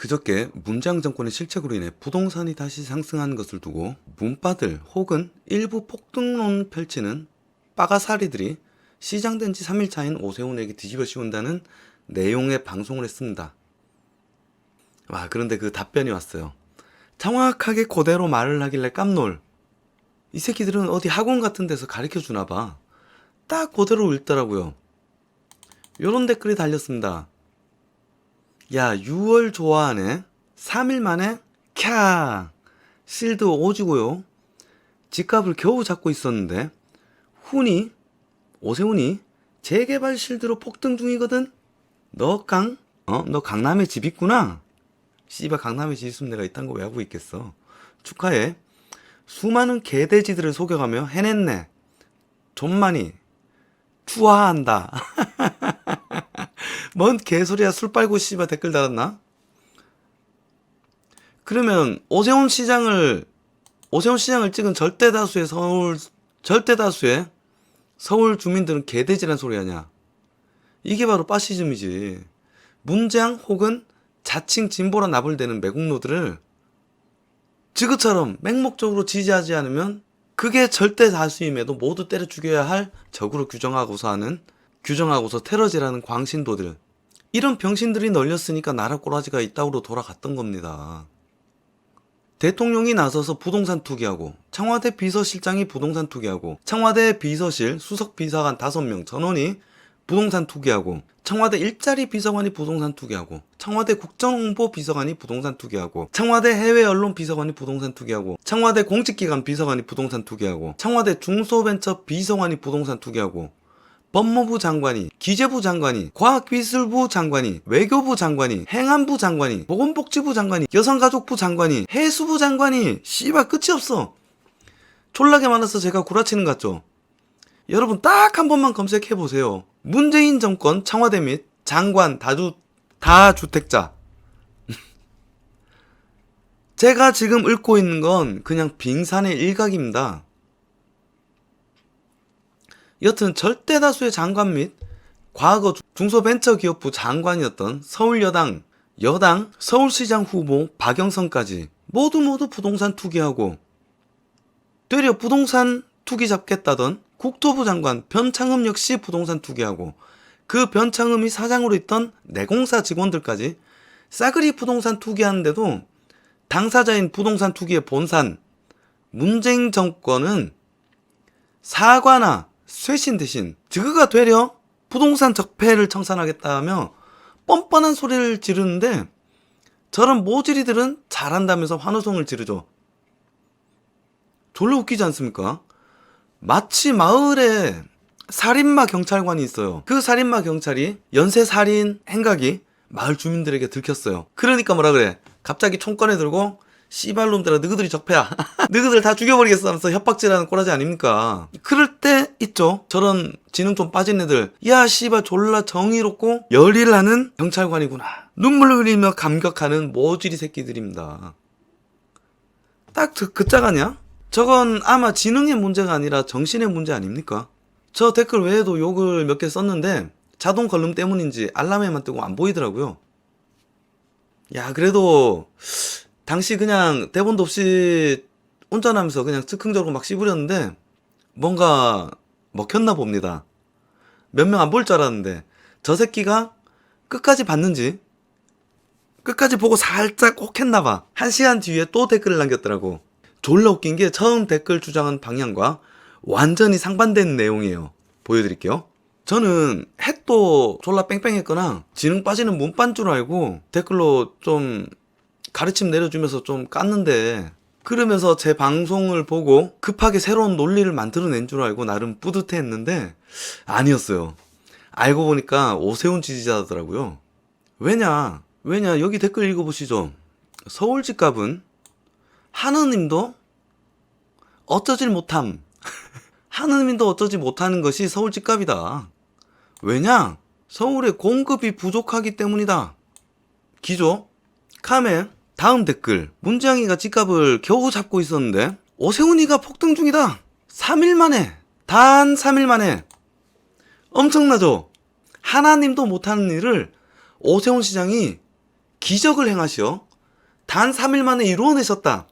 그저께 문재인 정권의 실책으로 인해 부동산이 다시 상승하는 것을 두고 문바들 혹은 일부 폭등론 펼치는 빠가사리들이 시장된 지 3일 차인 오세훈에게 뒤집어 씌운다는 내용의 방송을 했습니다. 그런데 그 답변이 왔어요. 정확하게 그대로 말을 하길래 깜놀. 이 새끼들은 어디 학원 같은 데서 가르쳐 주나 봐. 딱 그대로 읽더라고요. 요런 댓글이 달렸습니다. 야, 6월 좋아하네. 3일 만에 캬. 실드 오지고요. 집값을 겨우 잡고 있었는데 오세훈이 재개발 실드로 폭등 중이거든. 너 강남에 집 있구나. 씨발, 강남에 집 있으면 내가 이딴 거 왜 하고 있겠어. 축하해. 수많은 개돼지들을 속여가며 해냈네. 좀만이 추하한다. 뭔 개소리야. 술 빨고 씨발 댓글 달았나? 그러면 오세훈 시장을 찍은 절대다수의 서울 주민들은 개돼지란 소리 하냐? 이게 바로 파시즘이지. 문재인 혹은 자칭 진보라 나불대는 매국노들을 지그처럼 맹목적으로 지지하지 않으면 그게 절대 다수임에도 모두 때려 죽여야 할 적으로 규정하고서 테러지라는 광신도들. 이런 병신들이 널렸으니까 나라 꼬라지가 이따구로 돌아갔던 겁니다. 대통령이 나서서 부동산 투기하고, 청와대 비서실장이 부동산 투기하고, 청와대 비서실 수석 비서관 5명 전원이 부동산 투기하고, 청와대 일자리 비서관이 부동산 투기하고, 청와대 국정홍보 비서관이 부동산 투기하고, 청와대 해외 언론 비서관이 부동산 투기하고, 청와대 공직기관 비서관이 부동산 투기하고, 청와대 중소벤처 비서관이 부동산 투기하고, 법무부 장관이, 기재부 장관이, 과학기술부 장관이, 외교부 장관이, 행안부 장관이, 보건복지부 장관이, 여성가족부 장관이, 해수부 장관이, 씨발 끝이 없어. 졸라게 많아서 제가 구라치는 것 같죠? 여러분 딱 한 번만 검색해보세요. 문재인 정권 청와대 및 장관 다주택자. 제가 지금 읽고 있는 건 그냥 빙산의 일각입니다. 여튼 절대다수의 장관 및 과거 중소벤처기업부 장관이었던 서울여당 서울시장 후보 박영선까지 모두 부동산 투기하고, 되려 부동산 투기 잡겠다던 국토부 장관 변창흠 역시 부동산 투기하고, 그 변창흠이 사장으로 있던 내공사 직원들까지 싸그리 부동산 투기하는데도 당사자인 부동산 투기의 본산 문재인 정권은 사과나 쇄신 대신 지그가 되려 부동산 적폐를 청산하겠다며 뻔뻔한 소리를 지르는데, 저런 모질이들은 잘한다면서 환호성을 지르죠. 졸라 웃기지 않습니까? 마치 마을에 살인마 경찰관이 있어요. 그 살인마 경찰이 연쇄 살인 행각이 마을 주민들에게 들켰어요. 그러니까 뭐라 그래? 갑자기 총 꺼내 들고 씨발놈들아 너희들이 적폐야. 너희들 다 죽여버리겠어 하면서 협박질하는 꼬라지 아닙니까? 그럴 때 있죠. 저런 지능 좀 빠진 애들. 야 씨발 졸라 정의롭고 열의를 하는 경찰관이구나. 눈물을 흘리며 감격하는 모질이 새끼들입니다. 딱 그 짝 아니야? 저건 아마 지능의 문제가 아니라 정신의 문제 아닙니까? 저 댓글 외에도 욕을 몇 개 썼는데 자동 걸림 때문인지 알람에만 뜨고 안 보이더라고요. 야, 그래도 당시 그냥 대본도 없이 운전하면서 그냥 즉흥적으로 막 씹으렸는데 뭔가 먹혔나 봅니다. 몇 명 안 볼 줄 알았는데 저 새끼가 끝까지 봤는지, 끝까지 보고 살짝 혹했나 봐. 1시간 뒤에 또 댓글을 남겼더라고. 졸라 웃긴 게 처음 댓글 주장한 방향과 완전히 상반된 내용이에요. 보여드릴게요. 저는 핵도 졸라 뺑뺑했거나 지능 빠지는 문반 줄 알고 댓글로 좀 가르침 내려주면서 좀 깠는데, 그러면서 제 방송을 보고 급하게 새로운 논리를 만들어낸 줄 알고 나름 뿌듯해했는데 아니었어요. 알고 보니까 오세훈 지지자더라고요. 왜냐 여기 댓글 읽어보시죠. 서울 집값은 하느님도 어쩌지 못함. 하느님도 어쩌지 못하는 것이 서울 집값이다. 왜냐? 서울의 공급이 부족하기 때문이다. 기조. 카메. 다음 댓글. 문재영이가 집값을 겨우 잡고 있었는데 오세훈이가 폭등 중이다. 3일 만에. 단 3일 만에. 엄청나죠? 하나님도 못하는 일을 오세훈 시장이 기적을 행하시어 단 3일 만에 이루어내셨다.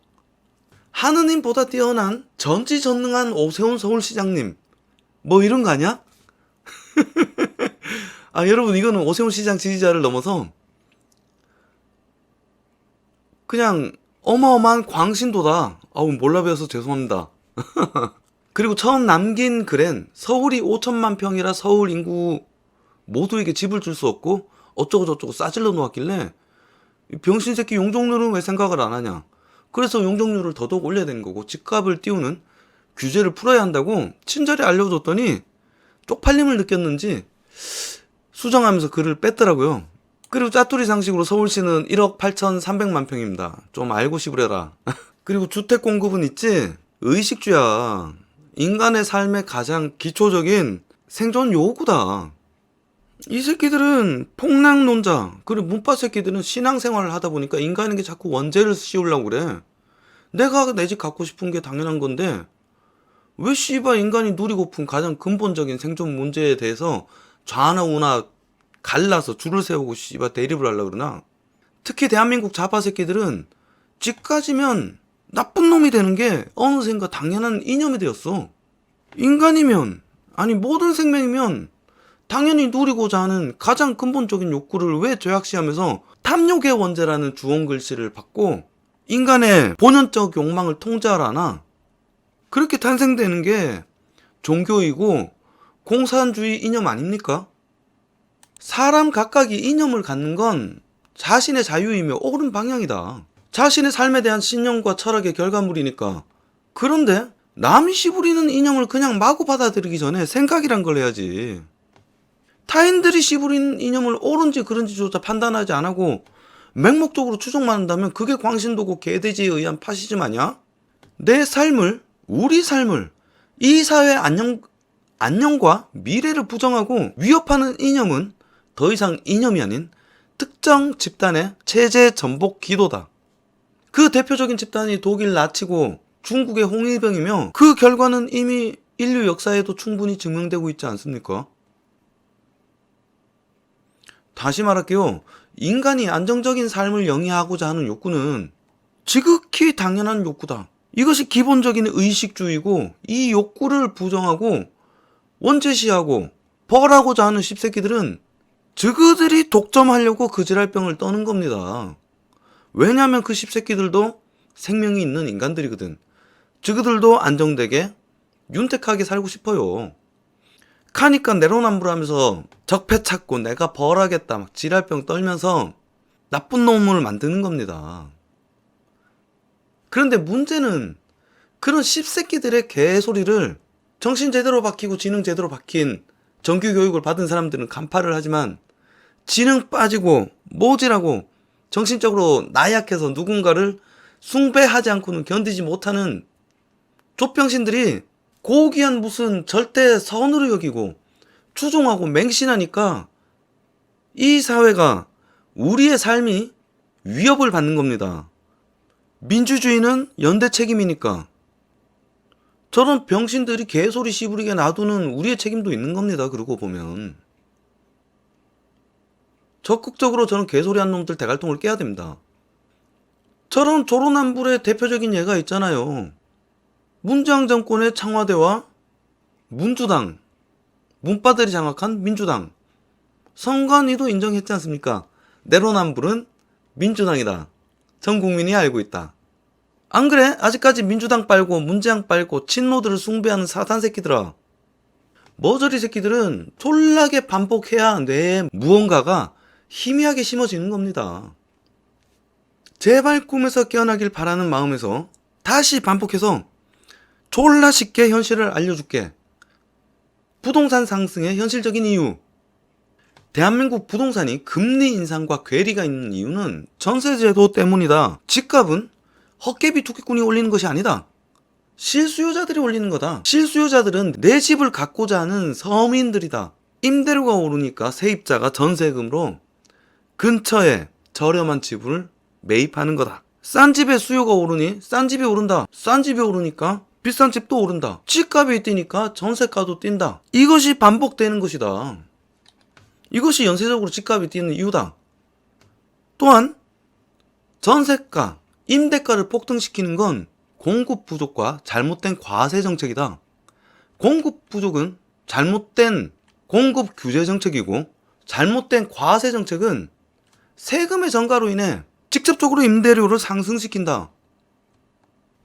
하느님보다 뛰어난 전지전능한 오세훈 서울시장님, 뭐 이런 거 아니야? 아, 여러분, 이거는 오세훈 시장 지지자를 넘어서 그냥 어마어마한 광신도다. 아우, 몰라 배워서 죄송합니다. 그리고 처음 남긴 글엔 서울이 5천만 평이라 서울 인구 모두에게 집을 줄 수 없고 어쩌고 저쩌고 싸질러 놓았길래 이 병신 새끼 용적률은 왜 생각을 안 하냐. 그래서 용적률을 더더욱 올려야 되는 거고 집값을 띄우는 규제를 풀어야 한다고 친절히 알려줬더니 쪽팔림을 느꼈는지 수정하면서 글을 뺐더라고요. 그리고 짜투리 상식으로 서울시는 1억 8,300만 평입니다. 좀 알고 싶으려라. 그리고 주택 공급은 있지? 의식주야. 인간의 삶의 가장 기초적인 생존 요구다. 이 새끼들은 폭락론자, 그리고 문파 새끼들은 신앙생활을 하다 보니까 인간에게 자꾸 원죄를 씌우려고 그래. 내가 내 집 갖고 싶은 게 당연한 건데 왜 씨발 인간이 누리고픈 가장 근본적인 생존 문제에 대해서 좌나 우나 갈라서 줄을 세우고 씨발 대립을 하려고 그러나. 특히 대한민국 좌파 새끼들은 집까지면 나쁜 놈이 되는 게 어느샌가 당연한 이념이 되었어. 인간이면, 아니 모든 생명이면 당연히 누리고자 하는 가장 근본적인 욕구를 왜 죄악시하면서 탐욕의 원죄라는 주원 글씨를 받고 인간의 본연적 욕망을 통제하라나. 그렇게 탄생되는 게 종교이고 공산주의 이념 아닙니까? 사람 각각이 이념을 갖는 건 자신의 자유이며 옳은 방향이다. 자신의 삶에 대한 신념과 철학의 결과물이니까. 그런데 남이 씨부리는 이념을 그냥 마구 받아들이기 전에 생각이란 걸 해야지. 타인들이 씨부리는 이념을 옳은지 그른지조차 판단하지 않고 맹목적으로 추정만 한다면 그게 광신도고 개돼지에 의한 파시즘 아니야? 내 삶을, 우리 삶을, 이 사회의 안녕과 미래를 부정하고 위협하는 이념은 더 이상 이념이 아닌 특정 집단의 체제 전복 기도다. 그 대표적인 집단이 독일 나치고 중국의 홍위병이며 그 결과는 이미 인류 역사에도 충분히 증명되고 있지 않습니까? 다시 말할게요. 인간이 안정적인 삶을 영위하고자 하는 욕구는 지극히 당연한 욕구다. 이것이 기본적인 의식주의고 이 욕구를 부정하고 원죄시하고 벌하고자 하는 씹새끼들은 저그들이 독점하려고 그 지랄병을 떠는 겁니다. 왜냐하면 그 씹새끼들도 생명이 있는 인간들이거든. 저그들도 안정되게 윤택하게 살고 싶어요. 카니까 내로남불하면서 적폐 찾고 내가 벌하겠다 막 지랄병 떨면서 나쁜 놈을 만드는 겁니다. 그런데 문제는 그런 씹새끼들의 개소리를 정신 제대로 박히고 지능 제대로 박힌 정규 교육을 받은 사람들은 간파를 하지만 지능 빠지고 모질하고 정신적으로 나약해서 누군가를 숭배하지 않고는 견디지 못하는 족병신들이 고귀한 무슨 절대 선으로 여기고 추종하고 맹신하니까 이 사회가, 우리의 삶이 위협을 받는 겁니다. 민주주의는 연대 책임이니까 저런 병신들이 개소리 씨부리게 놔두는 우리의 책임도 있는 겁니다. 그러고 보면 적극적으로 저런 개소리한 놈들 대갈통을 깨야 됩니다. 저런 조로남불의 대표적인 예가 있잖아요. 문재인 정권의 청와대와 문주당, 문바들이 장악한 민주당. 선관위도 인정했지 않습니까? 내로남불은 민주당이다. 전 국민이 알고 있다. 안 그래? 아직까지 민주당 빨고 문재인 빨고 친노들을 숭배하는 사탄 새끼들아. 머저리 새끼들은 졸라게 반복해야 뇌에 무언가가 희미하게 심어지는 겁니다. 제발 꿈에서 깨어나길 바라는 마음에서 다시 반복해서 졸라 쉽게 현실을 알려줄게. 부동산 상승의 현실적인 이유. 대한민국 부동산이 금리 인상과 괴리가 있는 이유는 전세제도 때문이다. 집값은 헛개비 투기꾼이 올리는 것이 아니다. 실수요자들이 올리는 거다. 실수요자들은 내 집을 갖고자 하는 서민들이다. 임대료가 오르니까 세입자가 전세금으로 근처에 저렴한 집을 매입하는 거다. 싼 집의 수요가 오르니 싼 집이 오른다. 싼 집이 오르니까 비싼 집도 오른다. 집값이 뛰니까 전세가도 뛴다. 이것이 반복되는 것이다. 이것이 연쇄적으로 집값이 뛰는 이유다. 또한 전세가, 임대가를 폭등시키는 건 공급 부족과 잘못된 과세 정책이다. 공급 부족은 잘못된 공급 규제 정책이고, 잘못된 과세 정책은 세금의 증가로 인해 직접적으로 임대료를 상승시킨다.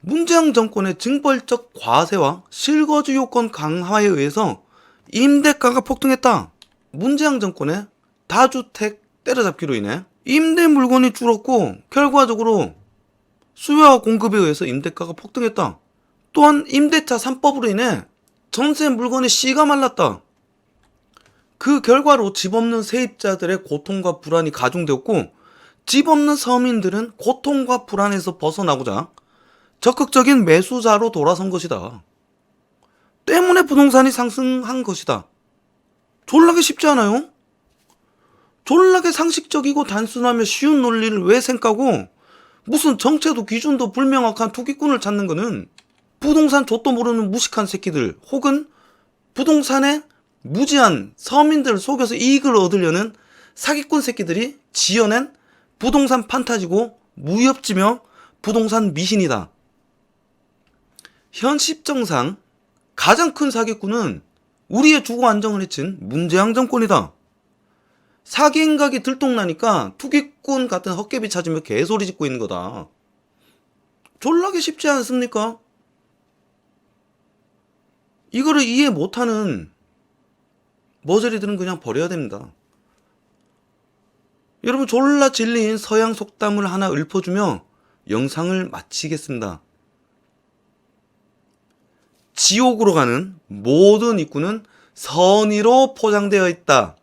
문재인 정권의 징벌적 과세와 실거주 요건 강화에 의해서 임대가가 폭등했다. 문재인 정권의 다주택 때려잡기로 인해 임대 물건이 줄었고, 결과적으로 수요와 공급에 의해서 임대가가 폭등했다. 또한 임대차 3법으로 인해 전세 물건의 씨가 말랐다. 그 결과로 집 없는 세입자들의 고통과 불안이 가중되었고, 집 없는 서민들은 고통과 불안에서 벗어나고자 적극적인 매수자로 돌아선 것이다. 때문에 부동산이 상승한 것이다. 졸라게 쉽지 않아요? 졸라게 상식적이고 단순하며 쉬운 논리를 왜 생각하고 무슨 정체도 기준도 불명확한 투기꾼을 찾는 거는 부동산 좆도 모르는 무식한 새끼들, 혹은 부동산에 무지한 서민들을 속여서 이익을 얻으려는 사기꾼 새끼들이 지어낸 부동산 판타지고 무협지며 부동산 미신이다. 현 시정상 가장 큰 사기꾼은 우리의 주거 안정을 해친 문재인 정권이다. 사기 행각이 들통나니까 투기꾼 같은 헛개비 찾으며 개소리 짓고 있는 거다. 졸라게 쉽지 않습니까? 이거를 이해 못하는 머저리들은 그냥 버려야 됩니다. 여러분, 졸라 진리인 서양 속담을 하나 읊어주며 영상을 마치겠습니다. 지옥으로 가는 모든 입구는 선의로 포장되어 있다.